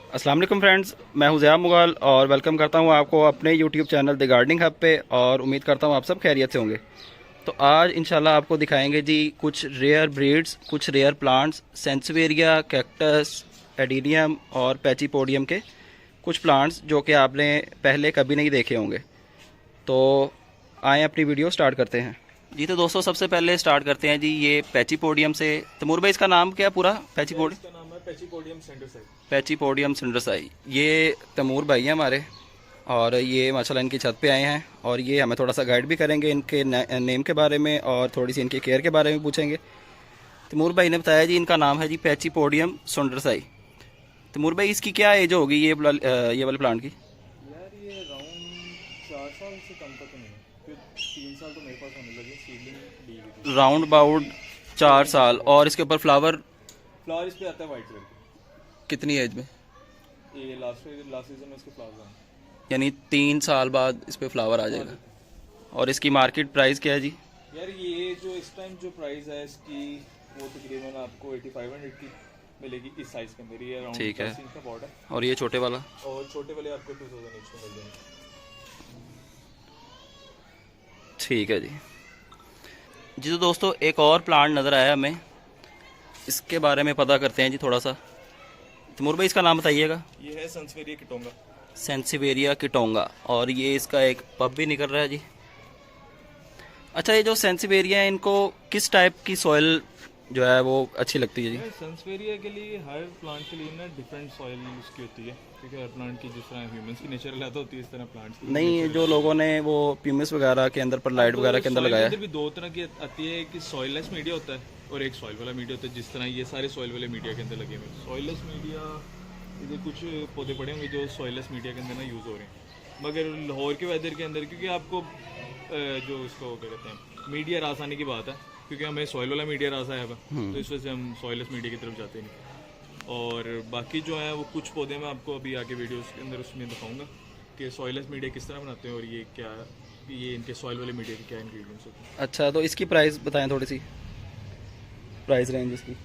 अस्सलाम वालेकुम फ्रेंड्स, मैं हूं ज़िया मुगल और वेलकम करता हूं आपको अपने YouTube channel the gardening hub पे। और उम्मीद करता हूं आप सब खैरियत से होंगे। तो आज इंशाल्लाह आपको दिखाएंगे जी कुछ रेयर ब्रीड्स, कुछ रेयर प्लांट्स, सेंसवेरिया, कैक्टस, एडीनियम और पैचीपोडियम के कुछ प्लांट्स जो कि आपने पहले कभी नहीं देखे होंगे। तो आए अपनी वीडियो स्टार्ट करते हैं जी। तो दोस्तों सबसे पहले स्टार्ट करते हैं जी ये पैचीपोडियम से। तैमूर भाई इसका नाम क्या पूरा? पैचीपोडियम, इसका नाम है पैचीपोडियम सेंटरसाइड। पैचीपोडियम सिंड्रसाई। ये तैमूर भाई हैं हमारे और ये माशाल्लाह इनकी छत पे आए हैं और ये हमें थोड़ा सा गाइड भी करेंगे इनके नेम के बारे में और थोड़ी सी इनकी केयर के बारे में पूछेंगे। तैमूर भाई ने बताया जी इनका नाम है जी पैचीपोडियम सिंड्रसाई। तैमूर भाई इसकी क्या एज होगी ये वाले प्लांट की? यार ये राउंड 4 साल से कम का तो नहीं है, फिर 3 साल तो मेरे पास होने लगे। सीडलिंग दी हुई थी। राउंड अबाउट 4 साल। और इसके ऊपर फ्लावर फ्लावर इस पे आता है वाइट कलर का। कितनी एज में? ये लास्ट सीजन में इसके फ्लावर्स आए। यानी 3 साल बाद इस पर फ्लावर आ जाएगा। और इसकी मार्केट प्राइस क्या है जी? यार ये जो इस टाइम जो प्राइस है इसकी वो तकरीबन आपको 8500 की मिलेगी इस साइज के अंदर। ये अराउंड ठीक है। 10 इंच का पॉट है और ये छोटे वाला? और छोटे वाले आपको 2000 इंच में मिल जाएंगे। ठीक है जी। जी तो दोस्तों एक और प्लांट नज़र आया हमें, इसके बारे में पता करते हैं जी थोड़ा सा। तैमूर भाई इसका नाम बताइएगा। ये है सेंसवेरिया किटोंगा। सेंसिवेरिया किटोंगा। और ये इसका एक पब भी निकल रहा है जी। अच्छा, ये जो सेंसिवेरिया है इनको किस टाइप की सॉइल जो है वो अच्छी लगती है जी? सेंसवेरिया के लिए हर प्लांट के लिए ना डिफरेंट सॉइल उसकी होती है, क्योंकि हर प्लांट की जिस तरह ह्यूमंस की नेचर रहता होती है इस तरह प्लांट्स की नहीं, जो लोगों ने वो प्यूमिस वगैरह के अंदर पर लाइट वगैरह के अंदर लगाया है। भी दो तरह की आती है, कि सॉइललेस मीडिया होता है और एक सॉइल वाला मीडिया होता है। जिस तरह ये सारे सॉइल वाले मीडिया के अंदर लगे हुए हैं। सॉइललेस मीडिया, इधर कुछ पौधे पड़े होंगे जो सॉइललेस मीडिया के अंदर ना यूज़ हो रहे हैं, मगर लाहौर के वेदर के अंदर क्योंकि आपको जो इसको क्या कहते हैं मीडिया रास आने की बात है, क्योंकि हमें सॉइल वाला मीडिया रास आया हुआ, तो इस वजह से हम सॉइललेस मीडिया की तरफ जाते नहीं। और बाकी जो है वो कुछ पौधे मैं आपको अभी आगे वीडियोस के अंदर उसमें दिखाऊंगा कि सॉइललेस मीडिया किस तरह बनाते हैं और ये क्या, ये इनके सॉइल वाले मीडिया के क्या इंग्रेडिएंट्स होते हैं। अच्छा, तो इसकी प्राइस बताएं, थोड़ी सी प्राइस रेंज इसकी।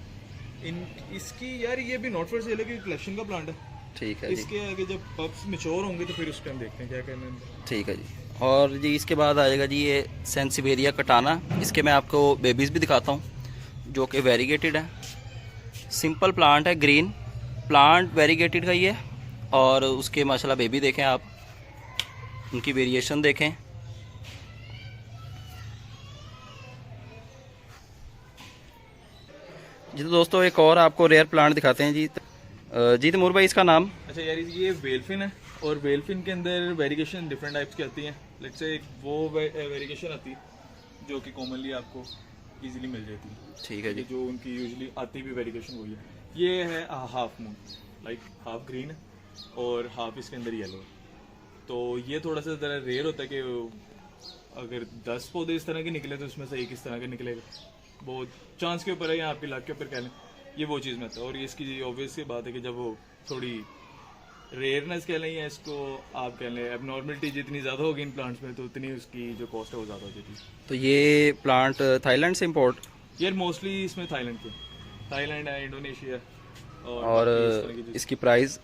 इसकी यार ये भी नॉट फॉर सेल है, क्योंकि कलेक्शन का प्लांट है। ठीक है जी। इसके आगे जब पब्स मैच्योर होंगे तो फिर उस टाइम देखते हैं क्या करना है। ठीक है जी। और जी इसके बाद आ जाएगा जी ये सेंसिवेरिया कटाना। इसके मैं आपको बेबीज़ भी दिखाता हूँ जो कि वेरीगेटेड है। सिंपल प्लांट है, ग्रीन प्लांट, वेरीगेटेड का ही है। और उसके माशाल्लाह बेबी देखें आप, उनकी वेरिएशन देखें। जी तो दोस्तों एक और आपको रेयर प्लांट दिखाते हैं जी। जी तैमूर भाई इसका नाम? अच्छा यार ये वेलफिन है, और वेलफिन के अंदर वेरिएशन डिफरेंट टाइप्स की आती हैं। लेट्स से एक वो वेरिएशन आती है जो कि कॉमनली आपको इजीली मिल जाती है। ठीक है जी। जो उनकी यूजुअली आती भी वेरिएशन वही है। ये है half moon, like half green है और हाफ इसके अंदर येलो है। तो ये थोड़ा सा ज़रा रेयर होता है कि अगर 10 पौधे इस तरह के निकले तो उसमें से एक इस तरह का निकलेगा। बहुत चांस के ऊपर है, या आपके लाख के ऊपर कह लें, ये वो चीज़ में आता है। और इसकी ऑब्वियस सी बात है कि जब वो थोड़ी रेयरनेस कह लें या इसको आप कह लें एबनॉर्मलिटी जितनी ज़्यादा होगी इन प्लांट्स में, तो उतनी उसकी जो कॉस्ट है वो ज़्यादा हो जाती है। तो ये प्लांट थाईलैंड से इम्पोर्ट? यार मोस्टली इसमें थाईलैंड के, थाईलैंड है, इंडोनेशिया और इसकी प्राइस?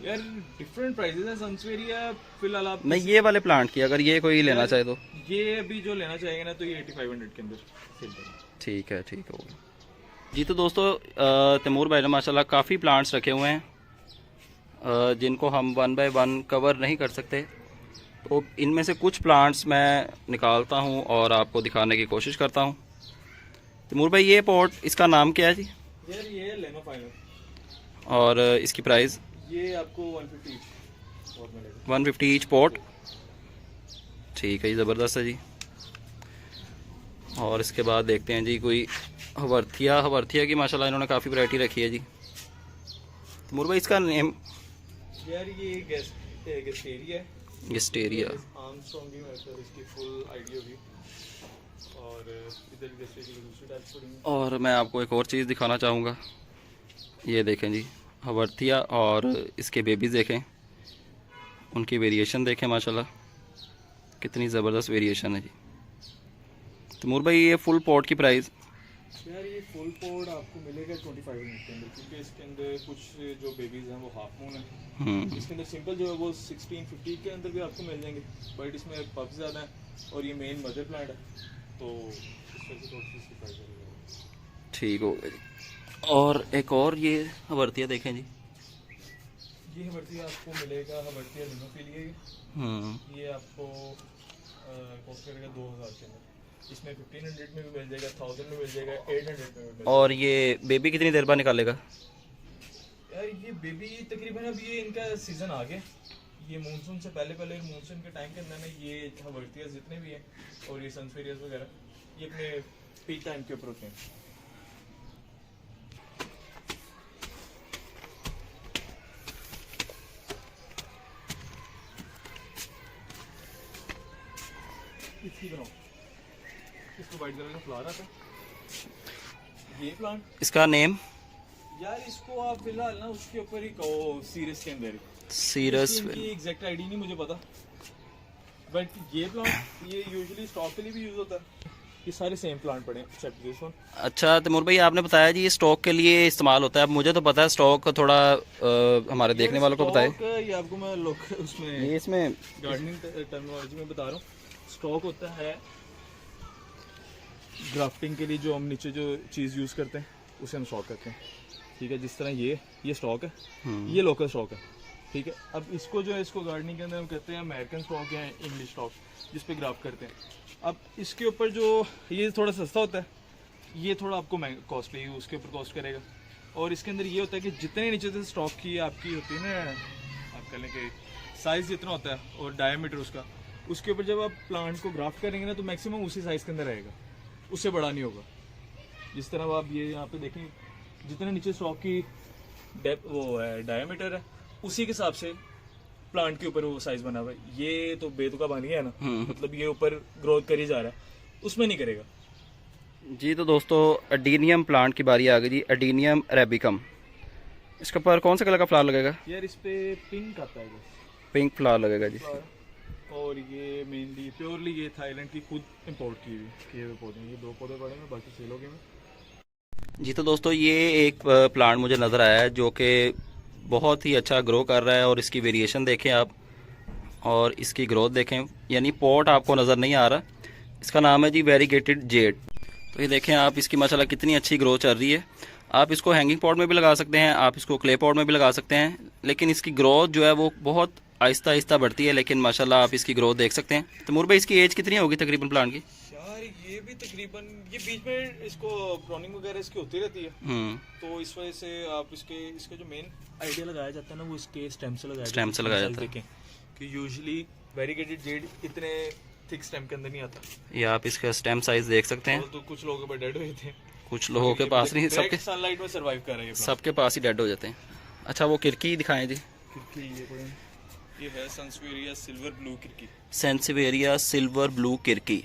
यार डिफरेंट प्राइसेस हैं। सनसवेरिया फिलहाल आप नहीं, ये वाले प्लांट की अगर ये कोई लेना चाहे तो? ये अभी जो लेना चाहेंगे ना तो ये 8500 के अंदर सेल करेंगे। ठीक है, ठीक है जी। तो दोस्तों तैमूर भाई ने माशाल्लाह काफ़ी प्लांट्स रखे हुए हैं जिनको हम 1 बाय 1 कवर नहीं कर सकते। तो इनमें से कुछ प्लांट्स मैं निकालता हूं और आपको दिखाने की कोशिश करता हूं। तैमूर भाई ये पॉट, इसका नाम क्या है जी? यार ये लेनो फाइनल। और इसकी प्राइस? ये आपको 150 ईच पॉट मिलेगा। 150 ईच पॉट। ठीक है जी, ज़बरदस्त है जी। और इसके बाद देखते हैं जी कोई हवर्थिया की माशाल्लाह इन्होंने काफ़ी वैरायटी रखी है जी। तैमूर भाई इसका नेम? यार ये गेस्टेरिया है। गेस्टेरिया। आर्मस्ट्रॉन्ग की मतलब इसकी फुल आइडिया भी। और इधर गेस्टेरिया की दूसरी टाइप पड़ेंगी। और मैं आपको एक और चीज़ दिखाना चाहूँगा। ये देखें जी, हवर्थिया और इसके बेबीज़ देखें, उनकी वेरिएशन देखें माशाल्लाह कितनी ज़बरदस्त वेरिएशन है जी। तैमूर भाई ये फुल पॉट की प्राइस? यार ये फुल पोर्ड आपको मिलेगा 25 मिनट के अंदर, क्योंकि इसके अंदर कुछ जो बेबीज़ हैं वो हाफ मून है। इसके अंदर सिंपल जो है वो 16-15 के अंदर भी आपको मिल जाएंगे, बट इसमें पब्स ज़्यादा हैं और ये मेन मदर प्लांट है, तो इस वजह से थोड़ी सी इसकी प्राइस है। ठीक हो गया जी। और एक और ये हवर्तिया देखें जी। ये हवर्तिया आपको मिलेगा, हवर्तिया लिनोफिलिया, ये आपको कॉस्ट करेगा 2000 के अंदर। इसमें 1500 में भी मिल जाएगा, 1000 में मिल जाएगा, 800 में भी मिल जाएगा। और ये बेबी कितनी देर बाद निकालेगा? यार ये बेबी तकरीबन अब ये इनका सीज़न आ गया, ये मानसून से पहले पहले मानसून के टाइम के अंदर ना ये हवर्तियास जितने भी हैं और ये सनफेरियस वगैरह ये अपने पीक टाइम के ऊपर होते हैं। इसकी बनाओ, इसको वाइट कलर का फ्लावर आता है, ये प्लांट। इसका नेम? यार इसको आप फिलहाल ना उसके ऊपर ही कहो, सीरियस के अंदर सीरियस की एग्जैक्ट आईडी नहीं मुझे पता, बट ये प्लांट ये यूजुअली स्टॉक के लिए भी यूज होता है। ये सारे सेम प्लांट पड़े हैं एक्सेप्ट दिस वन। अच्छा तैमूर भाई, आपने बताया जी ये स्टॉक के लिए इस्तेमाल होता है। अब मुझे तो पता है स्टॉक, थोड़ा हमारे देखने वालों को बताएं। ये आपको मैं लोग उसमें ये इसमें गार्डनिंग टर्मिनोलॉजी में बता रहा हूँ। स्टॉक होता है ग्राफ्टिंग के लिए जो हम नीचे जो चीज़ यूज़ करते हैं उसे हम स्टॉक करते हैं, ठीक है। जिस तरह ये स्टॉक है, ये लोकल स्टॉक है, ठीक है। अब इसको जो है इसको गार्डनिंग के अंदर हम कहते हैं अमेरिकन स्टॉक या इंग्लिश स्टॉक, जिस पे ग्राफ्ट करते हैं। अब इसके ऊपर जो ये थोड़ा सस्ता होता है, ये थोड़ा आपको कॉस्टली उसके ऊपर कॉस्ट करेगा। और इसके अंदर ये होता है कि जितने नीचे से स्टॉक की आपकी होती है ना, आप कह लें कि साइज़ जितना होता है और डायमीटर उसका, उसके ऊपर जब आप प्लांट को ग्राफ्ट करेंगे ना तो मैक्सिमम उसी साइज़ के अंदर रहेगा, उससे बड़ा नहीं होगा। जिस तरह आप ये यहाँ पे देखें, जितने नीचे स्टॉक की डेप्थ वो है डायमीटर है, उसी के हिसाब से प्लांट के ऊपर वो साइज बना हुआ है। ये तो बेतुका बन गया है ना, मतलब ये ऊपर ग्रोथ कर ही जा रहा है, उसमें नहीं करेगा जी। तो दोस्तों एडीनियम प्लांट की बारी आ गई जी, एडीनियम अरेबिकम। इसके ऊपर कौन सा कलर का फ्लावर लगेगा? यार इस पे पिंक आता है बस, पिंक फ्लावर लगेगा जी। और ये मेनली प्योरली ये थाईलैंड की खुद इंपोर्ट किए हुए पौधे हैं। ये 2 पौधे पड़े हैं, बाकी सेल हो गए। जी तो दोस्तों ये एक प्लांट मुझे नज़र आया है जो कि बहुत ही अच्छा ग्रो कर रहा है, और इसकी वेरिएशन देखें आप और इसकी ग्रोथ देखें, यानी पॉट आपको नज़र नहीं आ रहा। इसका नाम है जी वेरीगेटेड जेड। तो ये देखें आप, इसकी माशाल्लाह कितनी अच्छी ग्रोथ चल रही है। आप इसको हैंगिंग पॉट में भी लगा सकते हैं, आप इसको क्ले पॉट में भी लगा सकते हैं, लेकिन इसकी ग्रोथ जो है वो बहुत आहिस्ता आहिस्ता बढ़ती है, लेकिन माशाल्लाह आप इसकी ग्रोथ देख सकते हैं। तैमूर भाई इसकी एज कितनी होगी तकरीबन प्लांट की? यार ये भी तकरीबन ये बीच में इसको प्रोनिंग वगैरह इसकी होती रहती है, तो इस वजह से आप इसका जो मेन आइडिया लगाया जाता है ना वो इसके स्टेम से लगाया जाता है कि यूजुअली वेरीगेटेड जेड इतने थिक स्टेम के अंदर नहीं आता। ये आप इसका स्टेम साइज देख सकते हैं। तो कुछ लोगों के डेड हुए थे, कुछ लोगों के पास नहीं, सबके सनलाइट में सर्वाइव कर रहे हैं, सबके पास ही डेड हो जाते हैं। अच्छा वो किरकी दिखाएं जी। ये है sansevieria silver blue kirkii. Sansevieria silver blue kirkii.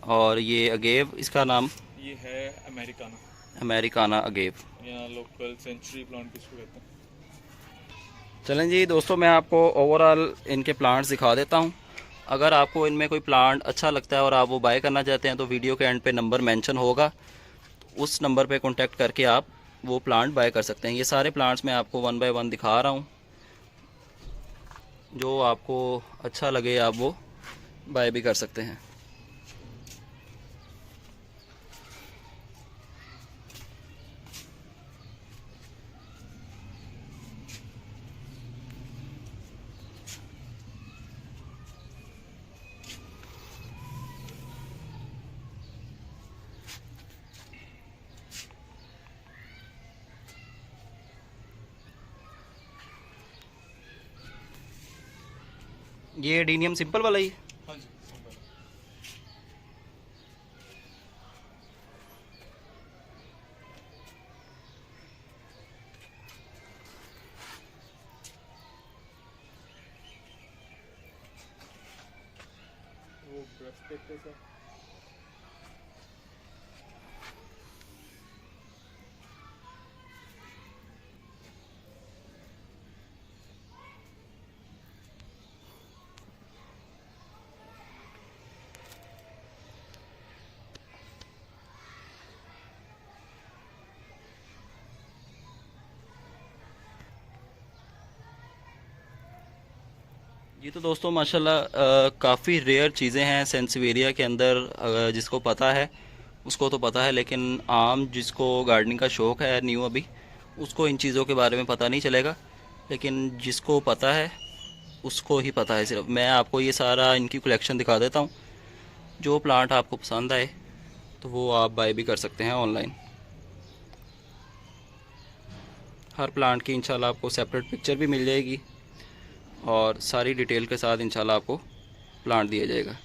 और ये अगेव, इसका नाम? ये है अमेरिकाना। अमेरिकाना अगेव, यहाँ लोकल सेंचुरी प्लांट किसको कहते हैं। चलें जी दोस्तों, मैं आपको ओवरऑल इनके प्लांट्स दिखा देता हूँ। अगर आपको इनमें कोई प्लांट अच्छा लगता है और आप वो बाय करना चाहते हैं तो वीडियो के एंड पे नंबर मेंशन होगा, उस नंबर पे कांटेक्ट करके आप वो प्लांट बाय कर सकते हैं। ये सारे प्लांट्स मैं आपको 1 बाय 1 दिखा रहा हूँ, जो आपको अच्छा लगे आप वो बाय भी कर सकते हैं। ये एडीनियम सिंपल वाला ही? हाँ जी, वो ब्रश देखते सर। ये तो दोस्तों माशाल्लाह काफ़ी रेयर चीज़ें हैं सेंसिवेरिया के अंदर। जिसको पता है उसको तो पता है, लेकिन आम जिसको गार्डनिंग का शौक़ है न्यू अभी, उसको इन चीज़ों के बारे में पता नहीं चलेगा। लेकिन जिसको पता है उसको ही पता है। सिर्फ मैं आपको ये सारा इनकी कलेक्शन दिखा देता हूँ। जो प्लांट आपको पसंद आए तो वो आप बाय भी कर सकते हैं ऑनलाइन। हर प्लांट की इंशाल्लाह आपको सेपरेट पिक्चर भी मिल जाएगी और सारी डिटेल के साथ इंशाल्लाह आपको प्लांट दिया जाएगा।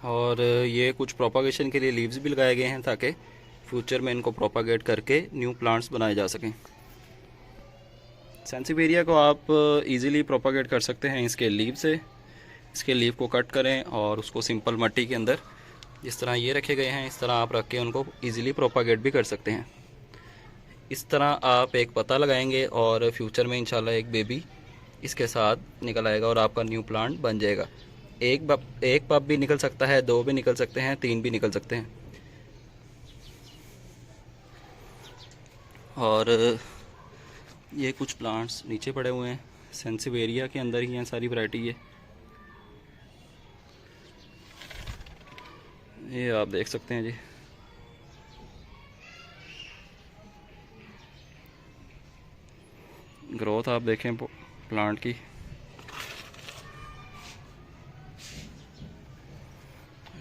और ये कुछ प्रोपागेशन के लिए लीव्स भी लगाए गए हैं ताकि फ्यूचर में इनको प्रोपागेट करके न्यू प्लांट्स बनाए जा सकें। सेंसिवेरिया को आप इजीली प्रोपागेट कर सकते हैं इसके लीव से। इसके लीव को कट करें और उसको सिंपल मिट्टी के अंदर जिस तरह ये रखे गए हैं इस तरह आप रख के उनको इजीली प्रोपागेट भी कर सकते हैं। इस तरह आप एक पत्ता लगाएंगे और फ्यूचर में इंशाल्लाह एक बेबी इसके साथ निकल आएगा और आपका न्यू प्लांट बन जाएगा। एक पप भी निकल सकता है, 2 भी निकल सकते हैं, 3 भी निकल सकते हैं। और ये कुछ प्लांट्स नीचे पड़े हुए हैं, सेंसिवेरिया के अंदर ही हैं सारी वैरायटी। ये आप देख सकते हैं जी। ग्रोथ आप देखें प्लांट की।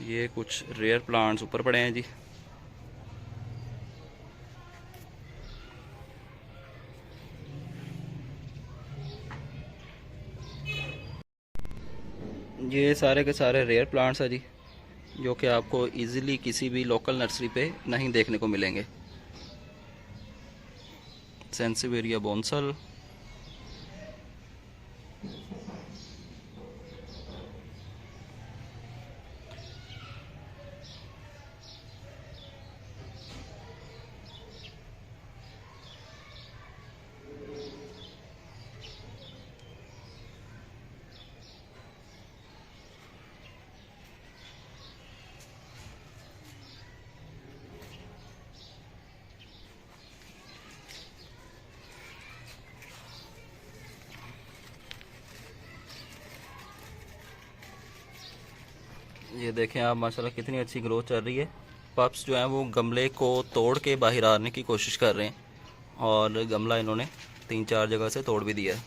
ये कुछ रेयर प्लांट्स ऊपर पड़े हैं जी। ये सारे के सारे रेयर प्लांट्स हैं जी, जो कि आपको इजीली किसी भी लोकल नर्सरी पे नहीं देखने को मिलेंगे। सेंसिवेरिया बोंसल, ये देखें आप माशाल्लाह कितनी अच्छी ग्रोथ चल रही है। पप्स जो हैं वो गमले को तोड़ के बाहर आने की कोशिश कर रहे हैं और गमला इन्होंने 3-4 जगह से तोड़ भी दिया है।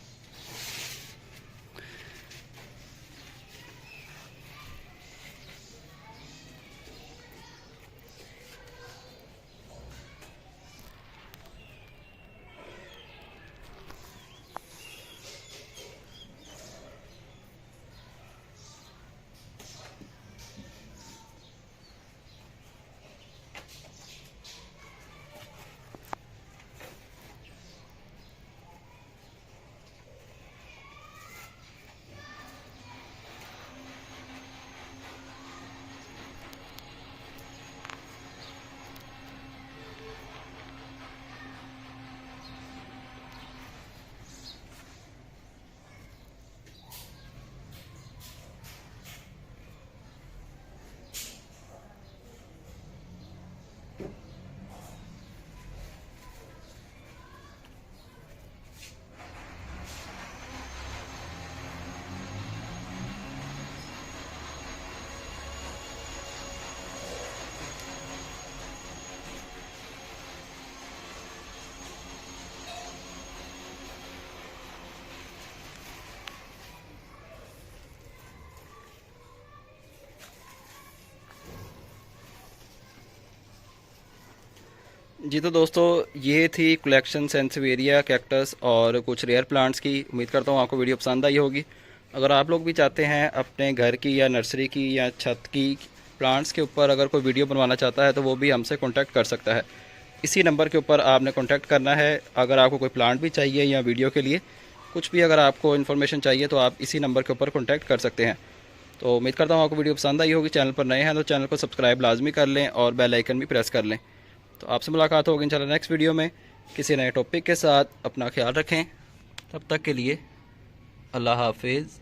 जी तो दोस्तों ये थी कलेक्शन सेंसवेरिया कैक्टस और कुछ रेयर प्लांट्स की। उम्मीद करता हूँ आपको वीडियो पसंद आई होगी। अगर आप लोग भी चाहते हैं अपने घर की या नर्सरी की या छत की प्लांट्स के ऊपर अगर कोई वीडियो बनवाना चाहता है तो वो भी हमसे कांटेक्ट कर सकता है। इसी नंबर के ऊपर आपने कांटेक्ट करना है। अगर आपको कोई प्लांट भी चाहिए या वीडियो के लिए कुछ भी अगर आपको इन्फॉर्मेशन चाहिए तो आप इसी नंबर के ऊपर कांटेक्ट कर सकते हैं। तो उम्मीद करता हूँ आपको वीडियो पसंद आई होगी। चैनल पर नए हैं तो चैनल को सब्सक्राइब लाजमी कर लें और बेल आइकन भी प्रेस कर लें। तो आपसे मुलाकात होगी इंशाल्लाह नेक्स्ट वीडियो में किसी नए टॉपिक के साथ। अपना ख्याल रखें। तब तक के लिए अल्लाह हाफिज़।